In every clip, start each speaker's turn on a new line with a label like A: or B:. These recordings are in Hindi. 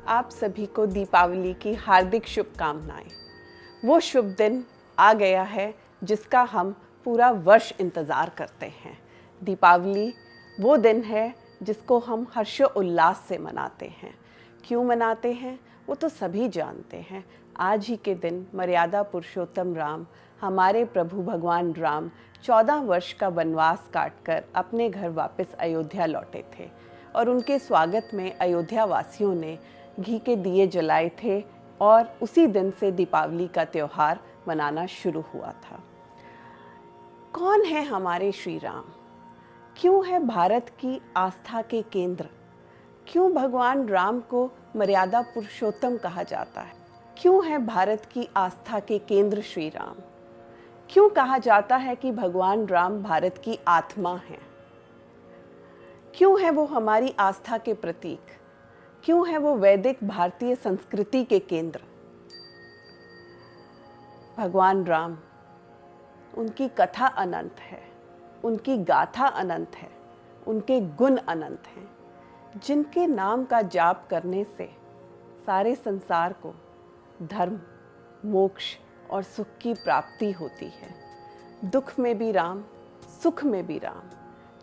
A: आप सभी को दीपावली की हार्दिक शुभकामनाएं। वो शुभ दिन आ गया है जिसका हम पूरा वर्ष इंतज़ार करते हैं। दीपावली वो दिन है जिसको हम हर्षोल्लास से मनाते हैं। क्यों मनाते हैं वो तो सभी जानते हैं। आज ही के दिन मर्यादा पुरुषोत्तम राम, हमारे प्रभु भगवान राम 14 वर्ष का वनवास काटकर अपने घर वापस अयोध्या लौटे थे और उनके स्वागत में अयोध्या वासियों ने घी के दिए जलाए थे और उसी दिन से दीपावली का त्यौहार मनाना शुरू हुआ था। कौन है हमारे श्री राम? क्यों है भारत की आस्था के केंद्र? क्यों भगवान राम को मर्यादा पुरुषोत्तम कहा जाता है? क्यों है भारत की आस्था के केंद्र श्री राम? क्यों कहा जाता है कि भगवान राम भारत की आत्मा हैं? क्यों है वो हमारी आस्था के प्रतीक? क्यों है वो वैदिक भारतीय संस्कृति के केंद्र? भगवान राम, उनकी कथा अनंत है, उनकी गाथा अनंत है, उनके गुण अनंत हैं, जिनके नाम का जाप करने से सारे संसार को धर्म, मोक्ष और सुख की प्राप्ति होती है। दुख में भी राम, सुख में भी राम,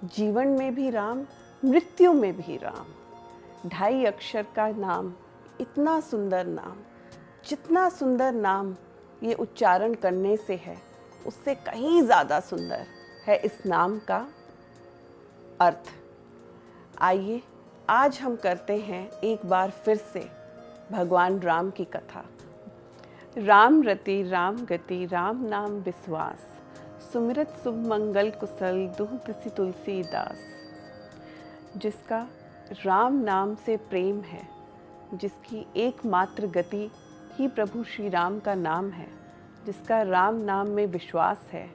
A: जीवन में भी राम, मृत्यु में भी राम। 2.5 अक्षर का नाम, इतना सुंदर नाम, जितना सुंदर नाम ये उच्चारण करने से है उससे कहीं ज़्यादा सुंदर है इस नाम का अर्थ। आइए आज हम करते हैं एक बार फिर से भगवान राम की कथा। राम रति राम गति राम नाम विश्वास, सुमिरत शुभ मंगल कुशल दुह तिसि तुलसीदास। जिसका राम नाम से प्रेम है, जिसकी एकमात्र गति ही प्रभु श्री राम का नाम है, जिसका राम नाम में विश्वास है,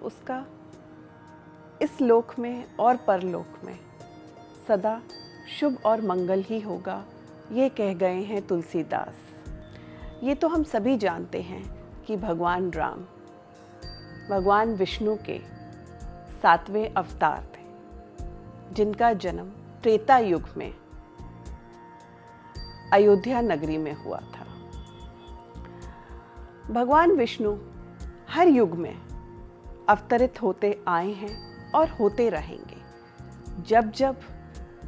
A: उसका इस लोक में और परलोक में सदा शुभ और मंगल ही होगा, ये कह गए हैं तुलसीदास। ये तो हम सभी जानते हैं कि भगवान राम भगवान विष्णु के 7वें अवतार थे, जिनका जन्म त्रेता युग में अयोध्या नगरी में हुआ था। भगवान विष्णु हर युग में अवतरित होते आए हैं और होते रहेंगे। जब जब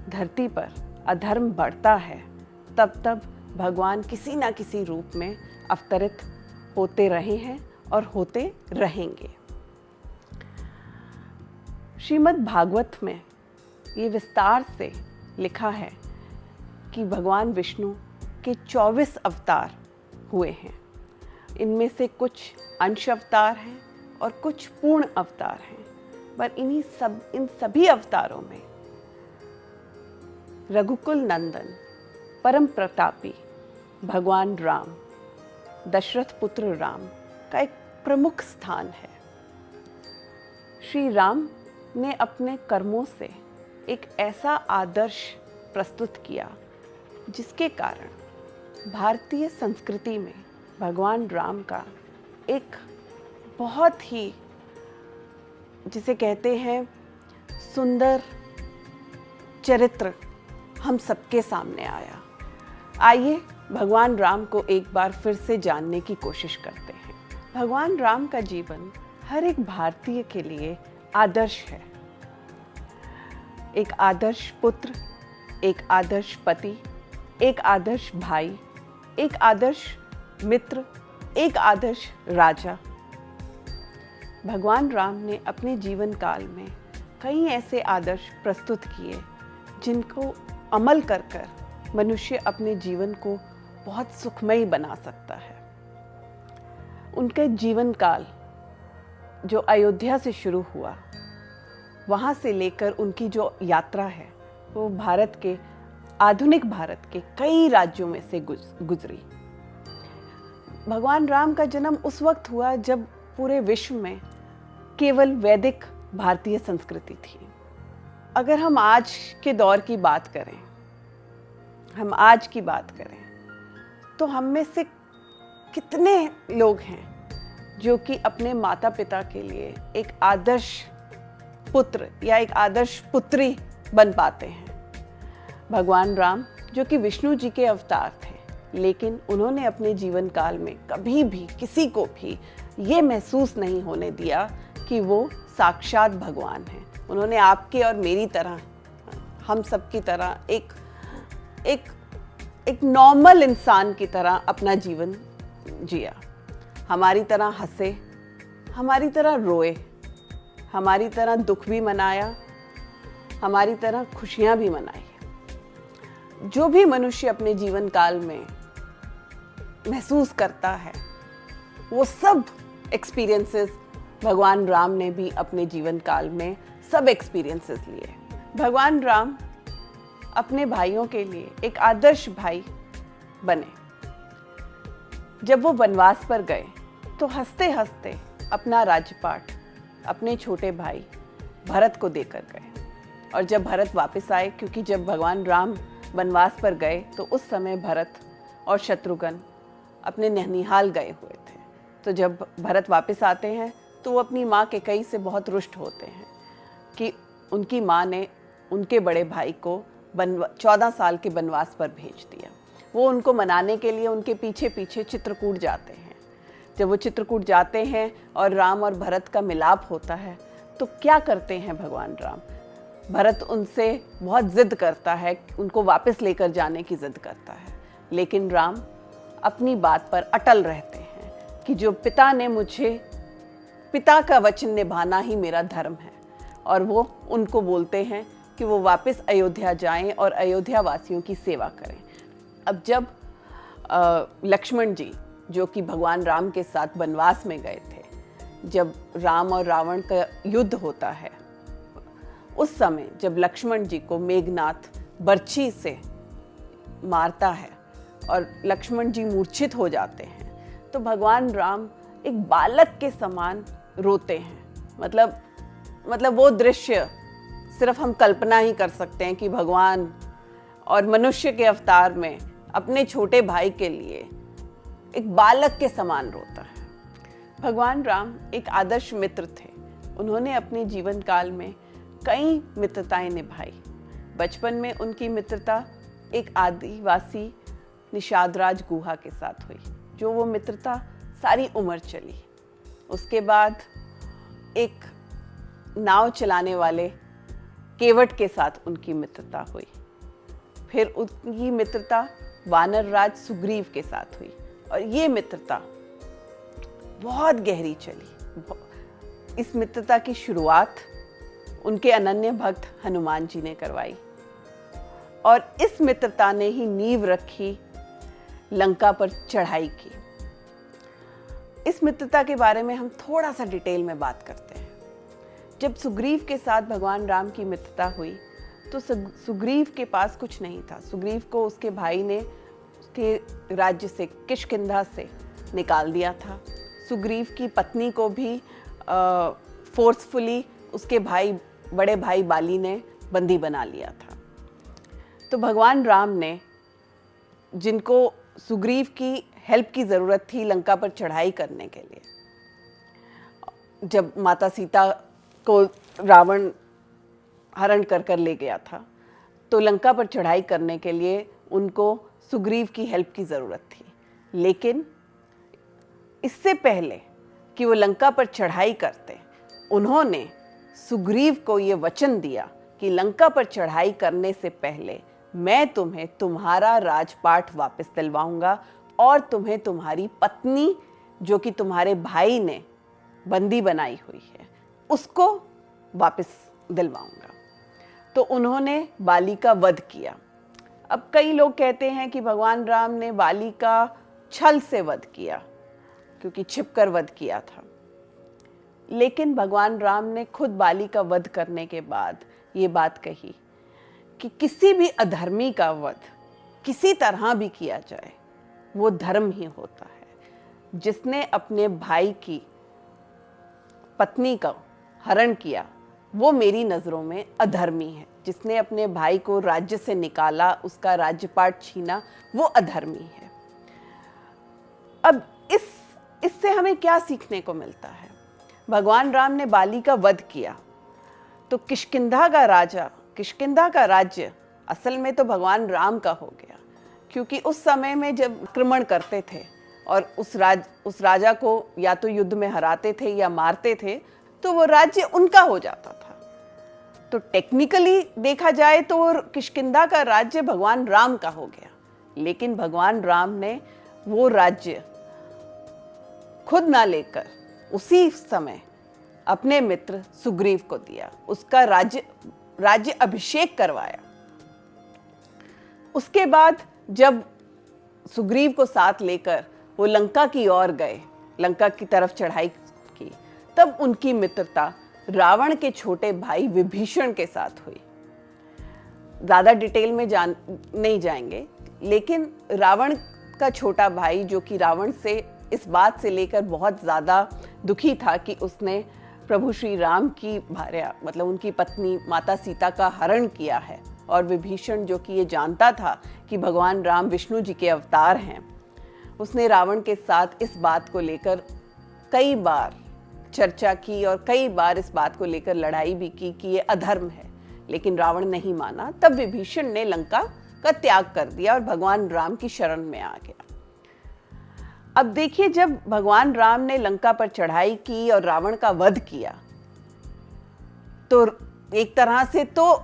A: धरती पर अधर्म बढ़ता है तब तब भगवान किसी ना किसी रूप में अवतरित होते रहे हैं और होते रहेंगे। श्रीमद् भागवत में ये विस्तार से लिखा है कि भगवान विष्णु के 24 अवतार हुए हैं। इनमें से कुछ अंश अवतार हैं और कुछ पूर्ण अवतार हैं, पर इन सभी अवतारों में रघुकुल नंदन परम प्रतापी भगवान राम, दशरथ पुत्र राम का एक प्रमुख स्थान है। श्री राम ने अपने कर्मों से एक ऐसा आदर्श प्रस्तुत किया जिसके कारण भारतीय संस्कृति में भगवान राम का एक बहुत ही, जिसे कहते हैं, सुंदर चरित्र हम सबके सामने आया। आइए भगवान राम को एक बार फिर से जानने की कोशिश करते हैं। भगवान राम का जीवन हर एक भारतीय के लिए आदर्श है। एक आदर्श पुत्र, एक आदर्श पति, एक आदर्श भाई, एक आदर्श मित्र, एक आदर्श राजा। भगवान राम ने अपने जीवन काल में कई ऐसे आदर्श प्रस्तुत किए जिनको अमल कर कर मनुष्य अपने जीवन को बहुत सुखमयी बना सकता है। उनके जीवन काल जो अयोध्या से शुरू हुआ, वहाँ से लेकर उनकी जो यात्रा है वो आधुनिक भारत के कई राज्यों में से गुजरी। भगवान राम का जन्म उस वक्त हुआ जब पूरे विश्व में केवल वैदिक भारतीय संस्कृति थी। अगर हम आज के दौर की बात करें, तो हम में से कितने लोग हैं जो कि अपने माता पिता के लिए एक आदर्श पुत्र या एक आदर्श पुत्री बन पाते हैं। भगवान राम जो कि विष्णु जी के अवतार थे, लेकिन उन्होंने अपने जीवन काल में कभी भी किसी को भी ये महसूस नहीं होने दिया कि वो साक्षात भगवान हैं। उन्होंने आपके और मेरी तरह, हम सब की तरह एक नॉर्मल इंसान की तरह अपना जीवन जिया। हमारी तरह हंसे, हमारी तरह रोए, हमारी तरह दुख भी मनाया, हमारी तरह खुशियां भी मनाई। जो भी मनुष्य अपने जीवन काल में महसूस करता है, वो सब एक्सपीरियंसेस भगवान राम ने भी अपने जीवन काल में सब एक्सपीरियंसेस लिए। भगवान राम अपने भाइयों के लिए एक आदर्श भाई बने। जब वो वनवास पर गए तो हंसते हंसते अपना राज्यपाठ अपने छोटे भाई भरत को देकर गए। और जब भरत वापस आए, क्योंकि जब भगवान राम वनवास पर गए तो उस समय भरत और शत्रुघ्न अपने नैनीहाल गए हुए थे। तो जब भरत वापस आते हैं तो वो अपनी माँ कैकेयी से बहुत रुष्ट होते हैं कि उनकी माँ ने उनके बड़े भाई को 14 साल के वनवास पर भेज दिया। वो उनको मनाने के लिए उनके पीछे पीछे चित्रकूट जाते हैं। जब वो चित्रकूट जाते हैं और राम और भरत का मिलाप होता है तो क्या करते हैं भगवान राम? भरत उनसे बहुत जिद करता है, उनको वापस लेकर जाने की जिद करता है, लेकिन राम अपनी बात पर अटल रहते हैं कि जो पिता ने मुझे, पिता का वचन निभाना ही मेरा धर्म है। और वो उनको बोलते हैं कि वो वापस अयोध्या जाएं और अयोध्या वासियों की सेवा करें। अब जब लक्ष्मण जी जो कि भगवान राम के साथ वनवास में गए थे, जब राम और रावण का युद्ध होता है, उस समय जब लक्ष्मण जी को मेघनाथ बर्छी से मारता है और लक्ष्मण जी मूर्छित हो जाते हैं, तो भगवान राम एक बालक के समान रोते हैं। मतलब वो दृश्य सिर्फ हम कल्पना ही कर सकते हैं कि भगवान और मनुष्य के अवतार में अपने छोटे भाई के लिए एक बालक के समान रोता है। भगवान राम एक आदर्श मित्र थे। उन्होंने अपने जीवन काल में कई मित्रताएं निभाई। बचपन में उनकी मित्रता एक आदिवासी निषादराज गुहा के साथ हुई, जो वो मित्रता सारी उम्र चली। उसके बाद एक नाव चलाने वाले केवट के साथ उनकी मित्रता हुई। फिर उनकी मित्रता वानर राज सुग्रीव के साथ हुई और ये मित्रता बहुत गहरी चली। इस मित्रता की शुरुआत उनके अनन्य भक्त हनुमान जी ने करवाई और इस मित्रता ने ही नींव रखी लंका पर चढ़ाई की। इस मित्रता के बारे में हम थोड़ा सा डिटेल में बात करते हैं। जब सुग्रीव के साथ भगवान राम की मित्रता हुई तो सुग्रीव के पास कुछ नहीं था। सुग्रीव को उसके भाई ने उसके राज्य से, किष्किंधा से निकाल दिया था। सुग्रीव की पत्नी को भी फोर्सफुली उसके बड़े भाई बाली ने बंदी बना लिया था। तो भगवान राम ने, जिनको सुग्रीव की हेल्प की ज़रूरत थी लंका पर चढ़ाई करने के लिए, जब माता सीता को रावण हरण कर ले गया था, तो लंका पर चढ़ाई करने के लिए उनको सुग्रीव की हेल्प की ज़रूरत थी। लेकिन इससे पहले कि वो लंका पर चढ़ाई करते, उन्होंने सुग्रीव को ये वचन दिया कि लंका पर चढ़ाई करने से पहले मैं तुम्हें तुम्हारा राजपाट वापस दिलवाऊंगा और तुम्हें तुम्हारी पत्नी, जो कि तुम्हारे भाई ने बंदी बनाई हुई है, उसको वापस दिलवाऊंगा। तो उन्होंने बाली का वध किया। अब कई लोग कहते हैं कि भगवान राम ने बाली का छल से वध किया, क्योंकि छिपकर वध किया था। लेकिन भगवान राम ने खुद बाली का वध करने के बाद ये बात कही कि किसी भी अधर्मी का वध किसी तरह भी किया जाए, वो धर्म ही होता है। जिसने अपने भाई की पत्नी का हरण किया, वो मेरी नज़रों में अधर्मी है। जिसने अपने भाई को राज्य से निकाला, उसका राज्यपाट छीना, वो अधर्मी है। अब इससे हमें क्या सीखने को मिलता है? भगवान राम ने बाली का वध किया तो किष्किंधा का राज्य असल में तो भगवान राम का हो गया, क्योंकि उस समय में जब आक्रमण करते थे और उस राजा को या तो युद्ध में हराते थे या मारते थे, तो वो राज्य उनका हो जाता था। तो टेक्निकली देखा जाए तो किष्किंधा का राज्य भगवान राम का हो गया, लेकिन भगवान राम ने वो राज्य खुद ना लेकर उसी समय अपने मित्र सुग्रीव को दिया, उसका राज्य अभिषेक करवाया। उसके बाद जब सुग्रीव को साथ लेकर वो लंका की ओर गए, लंका की तरफ चढ़ाई की, तब उनकी मित्रता रावण के छोटे भाई विभीषण के साथ हुई। ज़्यादा डिटेल में नहीं जाएंगे, लेकिन रावण का छोटा भाई जो कि रावण से इस बात से लेकर बहुत ज़्यादा दुखी था कि उसने प्रभु श्री राम की भार्या मतलब उनकी पत्नी माता सीता का हरण किया है, और विभीषण जो कि ये जानता था कि भगवान राम विष्णु जी के अवतार हैं, उसने रावण के साथ इस बात को लेकर कई बार चर्चा की और कई बार इस बात को लेकर लड़ाई भी की कि ये अधर्म है, लेकिन रावण नहीं माना। तब विभीषण ने लंका का त्याग कर दिया और भगवान राम की शरण में आ गया। अब देखिए, जब भगवान राम ने लंका पर चढ़ाई की और रावण का वध किया, तो एक तरह से तो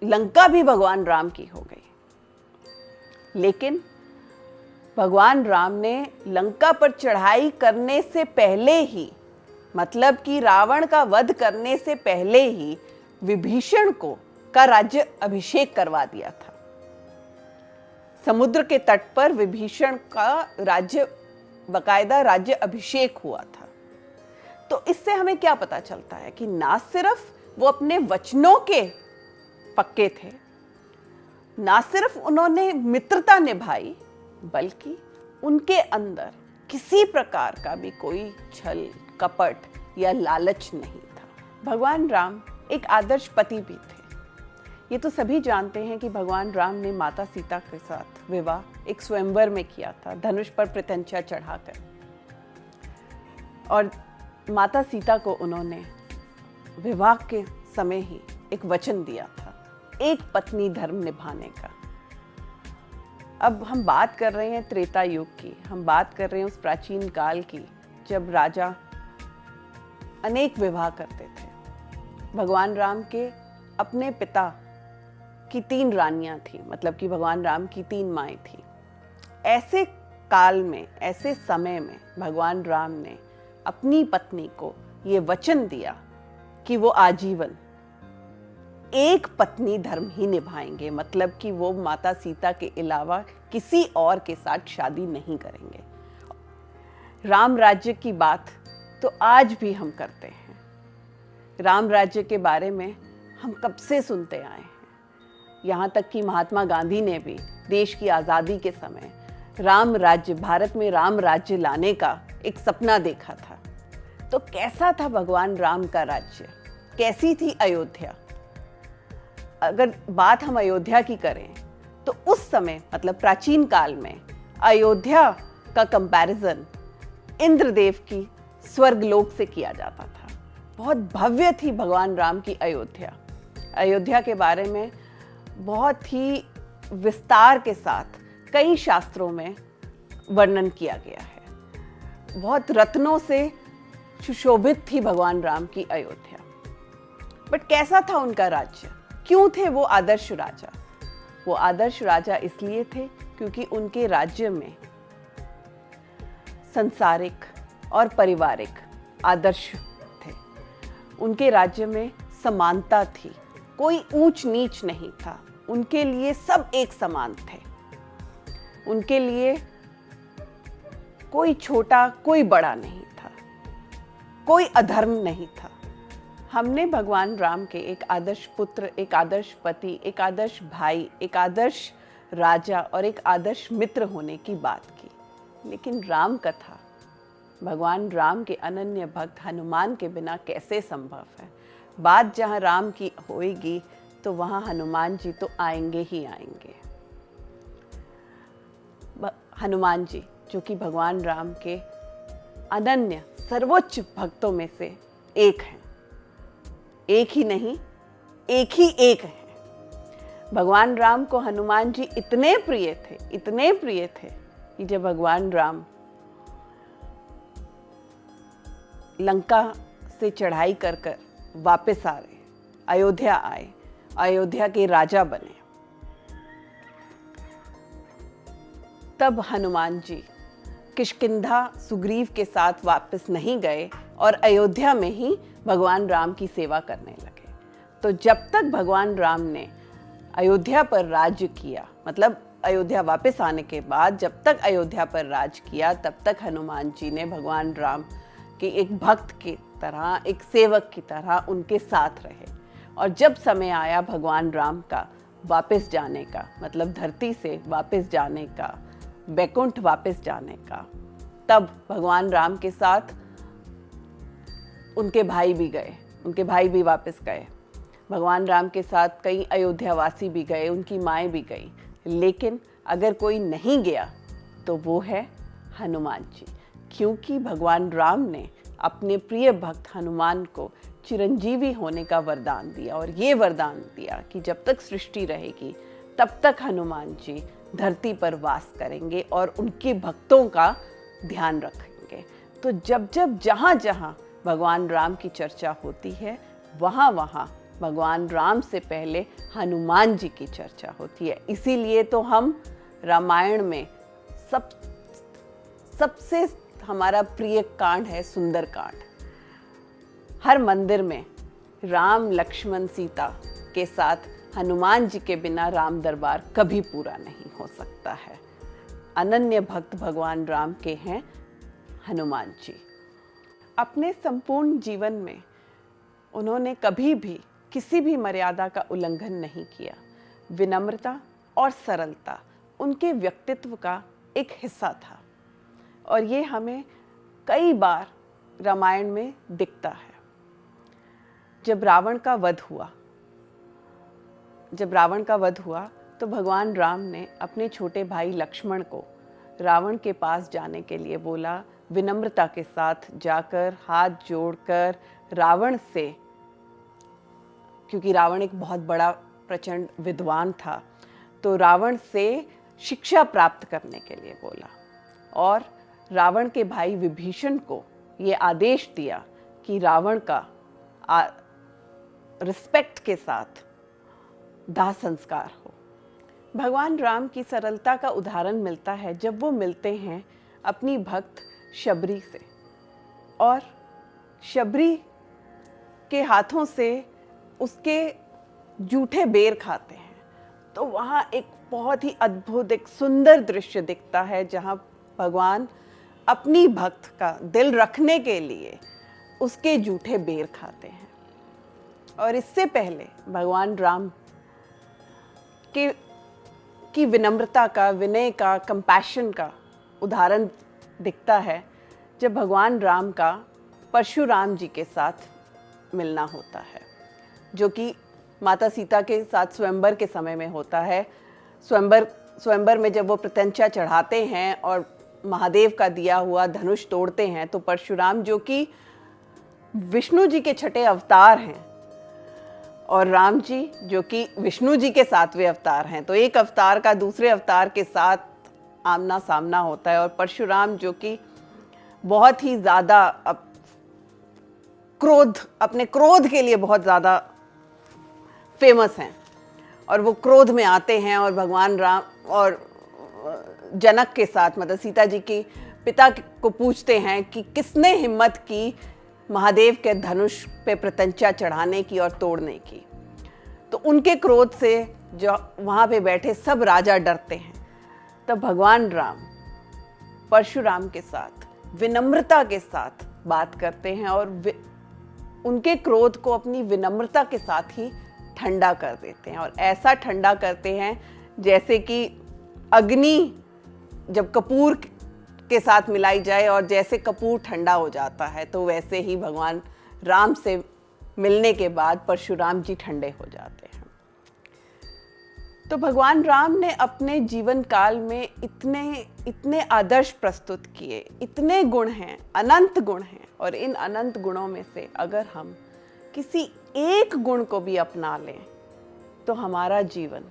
A: लंका भी भगवान राम की हो गई। लेकिन भगवान राम ने लंका पर चढ़ाई करने से पहले ही, मतलब कि रावण का वध करने से पहले ही, विभीषण को का राज्य अभिषेक करवा दिया था। समुद्र के तट पर विभीषण का राज्य, बकायदा राज्य अभिषेक हुआ था। तो इससे हमें क्या पता चलता है कि ना सिर्फ वो अपने वचनों के पक्के थे, ना सिर्फ उन्होंने मित्रता निभाई, बल्कि उनके अंदर किसी प्रकार का भी कोई छल कपट या लालच नहीं था। भगवान राम एक आदर्श पति भी थे। ये तो सभी जानते हैं कि भगवान राम ने माता सीता के साथ विवाह एक स्वयंवर में किया था, धनुष पर प्रत्यंचा चढ़ाकर, और माता सीता को उन्होंने विवाह के समय ही एक वचन दिया था, एक पत्नी धर्म निभाने का। अब हम बात कर रहे हैं त्रेता युग की, हम बात कर रहे हैं उस प्राचीन काल की जब राजा अनेक विवाह करते थे। भगवान राम के अपने पिता की 3 रानियां थी, मतलब कि भगवान राम की 3 माएँ थी। ऐसे काल में, ऐसे समय में भगवान राम ने अपनी पत्नी को ये वचन दिया कि वो आजीवन एक पत्नी धर्म ही निभाएंगे, मतलब कि वो माता सीता के अलावा किसी और के साथ शादी नहीं करेंगे। राम राज्य की बात तो आज भी हम करते हैं। राम राज्य के बारे में हम कब से सुनते आए हैं। यहाँ तक कि महात्मा गांधी ने भी देश की आज़ादी के समय राम राज्य, भारत में राम राज्य लाने का एक सपना देखा था। तो कैसा था भगवान राम का राज्य, कैसी थी अयोध्या? अगर बात हम अयोध्या की करें तो उस समय, मतलब प्राचीन काल में, अयोध्या का कंपैरिजन इंद्रदेव की स्वर्गलोक से किया जाता था। बहुत भव्य थी भगवान राम की अयोध्या। अयोध्या के बारे में बहुत ही विस्तार के साथ कई शास्त्रों में वर्णन किया गया है। बहुत रत्नों से सुशोभित थी भगवान राम की अयोध्या। बट कैसा था उनका राज्य? क्यों थे वो आदर्श राजा? वो आदर्श राजा इसलिए थे क्योंकि उनके राज्य में सांसारिक और पारिवारिक आदर्श थे। उनके राज्य में समानता थी, कोई ऊंच नीच नहीं था। उनके लिए सब एक समान थे। उनके लिए कोई छोटा कोई बड़ा नहीं था, कोई अधर्म नहीं था। हमने भगवान राम के एक आदर्श पुत्र, एक आदर्श पति, एक आदर्श भाई, एक आदर्श राजा और एक आदर्श मित्र होने की बात की, लेकिन राम कथा भगवान राम के अनन्य भक्त हनुमान के बिना कैसे संभव है? बात जहाँ राम की होएगी तो वहाँ हनुमान जी तो आएंगे ही आएंगे। हनुमान जी जो कि भगवान राम के अनन्य सर्वोच्च भक्तों में से एक हैं, एक ही नहीं, एक ही एक है। भगवान राम को हनुमान जी इतने प्रिय थे कि जब भगवान राम लंका से चढ़ाई कर कर वापस आ रहे, अयोध्या आए, अयोध्या के राजा बने, तब हनुमान जी किष्किंधा सुग्रीव के साथ वापस नहीं गए और अयोध्या में ही भगवान राम की सेवा करने लगे। तो जब तक भगवान राम ने अयोध्या पर राज्य किया, मतलब अयोध्या वापस आने के बाद जब तक अयोध्या पर राज किया, तब तक हनुमान जी ने भगवान राम के एक भक्त की तरह, एक सेवक की तरह उनके साथ रहे। और जब समय आया भगवान राम का वापस जाने का, मतलब धरती से वापस जाने का, बैकुंठ वापस जाने का, तब भगवान राम के साथ उनके भाई भी गए, उनके भाई भी वापस गए। भगवान राम के साथ कई अयोध्यावासी भी गए, उनकी माएँ भी गई। लेकिन अगर कोई नहीं गया तो वो है हनुमान जी, क्योंकि भगवान राम ने अपने प्रिय भक्त हनुमान को चिरंजीवी होने का वरदान दिया, और ये वरदान दिया कि जब तक सृष्टि रहेगी तब तक हनुमान जी धरती पर वास करेंगे और उनके भक्तों का ध्यान रखेंगे। तो जब जब जहाँ जहाँ भगवान राम की चर्चा होती है, वहाँ वहाँ भगवान राम से पहले हनुमान जी की चर्चा होती है। इसीलिए तो हम रामायण में सबसे हमारा प्रिय कांड है सुंदर कांड। हर मंदिर में राम लक्ष्मण सीता के साथ हनुमान जी के बिना राम दरबार कभी पूरा नहीं हो सकता है। अनन्य भक्त भगवान राम के हैं हनुमान जी। अपने संपूर्ण जीवन में उन्होंने कभी भी किसी भी मर्यादा का उल्लंघन नहीं किया। विनम्रता और सरलता उनके व्यक्तित्व का एक हिस्सा था, और ये हमें कई बार रामायण में दिखता है। जब रावण का वध हुआ तो भगवान राम ने अपने छोटे भाई लक्ष्मण को रावण के पास जाने के लिए बोला। विनम्रता के साथ जाकर हाथ जोड़कर रावण से, क्योंकि रावण एक बहुत बड़ा प्रचंड विद्वान था, तो रावण से शिक्षा प्राप्त करने के लिए बोला, और रावण के भाई विभीषण को ये आदेश दिया कि रावण का रिस्पेक्ट के साथ दाह संस्कार हो। भगवान राम की सरलता का उदाहरण मिलता है जब वो मिलते हैं अपनी भक्त शबरी से, और शबरी के हाथों से उसके जूठे बेर खाते हैं। तो वहाँ एक बहुत ही अद्भुत, एक सुंदर दृश्य दिखता है, जहाँ भगवान अपनी भक्त का दिल रखने के लिए उसके जूठे बेर खाते हैं। और इससे पहले भगवान राम की विनम्रता का, विनय का, कंपैशन का उदाहरण दिखता है जब भगवान राम का परशुराम जी के साथ मिलना होता है, जो कि माता सीता के साथ स्वयंवर के समय में होता है। स्वयंवर में जब वो प्रत्यंचा चढ़ाते हैं और महादेव का दिया हुआ धनुष तोड़ते हैं, तो परशुराम, जो कि विष्णु जी के छठे अवतार हैं, और राम जी जो कि विष्णु जी के सातवें अवतार हैं, तो एक अवतार का दूसरे अवतार के साथ आमना सामना होता है। और परशुराम जो कि बहुत ही ज़्यादा अपने क्रोध के लिए बहुत ज़्यादा फेमस हैं, और वो क्रोध में आते हैं और भगवान राम और जनक के साथ, मतलब सीता जी के पिता को पूछते हैं कि किसने हिम्मत की महादेव के धनुष पे प्रत्यंचा चढ़ाने की और तोड़ने की। तो उनके क्रोध से जो वहाँ पे बैठे सब राजा डरते हैं। तब भगवान राम परशुराम के साथ विनम्रता के साथ बात करते हैं, और उनके क्रोध को अपनी विनम्रता के साथ ही ठंडा कर देते हैं। और ऐसा ठंडा करते हैं जैसे कि अग्नि जब कपूर के साथ मिलाई जाए और जैसे कपूर ठंडा हो जाता है, तो वैसे ही भगवान राम से मिलने के बाद परशुराम जी ठंडे हो जाते हैं। तो भगवान राम ने अपने जीवन काल में इतने आदर्श प्रस्तुत किए, इतने गुण हैं, अनंत गुण हैं, और इन अनंत गुणों में से अगर हम किसी एक गुण को भी अपना लें तो हमारा जीवन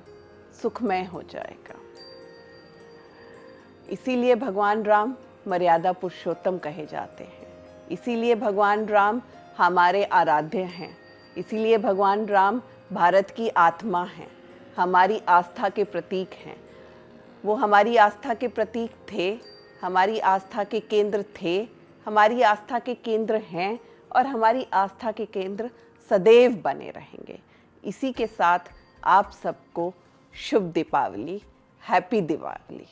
A: सुखमय हो जाएगा। इसीलिए भगवान राम मर्यादा पुरुषोत्तम कहे जाते हैं, इसीलिए भगवान राम हमारे आराध्य हैं, इसीलिए भगवान राम भारत की आत्मा हैं, हमारी आस्था के प्रतीक हैं। वो हमारी आस्था के प्रतीक थे, हमारी आस्था के केंद्र थे, हमारी आस्था के केंद्र हैं और हमारी आस्था के केंद्र सदैव बने रहेंगे। इसी के साथ आप सबको शुभ दीपावली, हैप्पी दिवाली।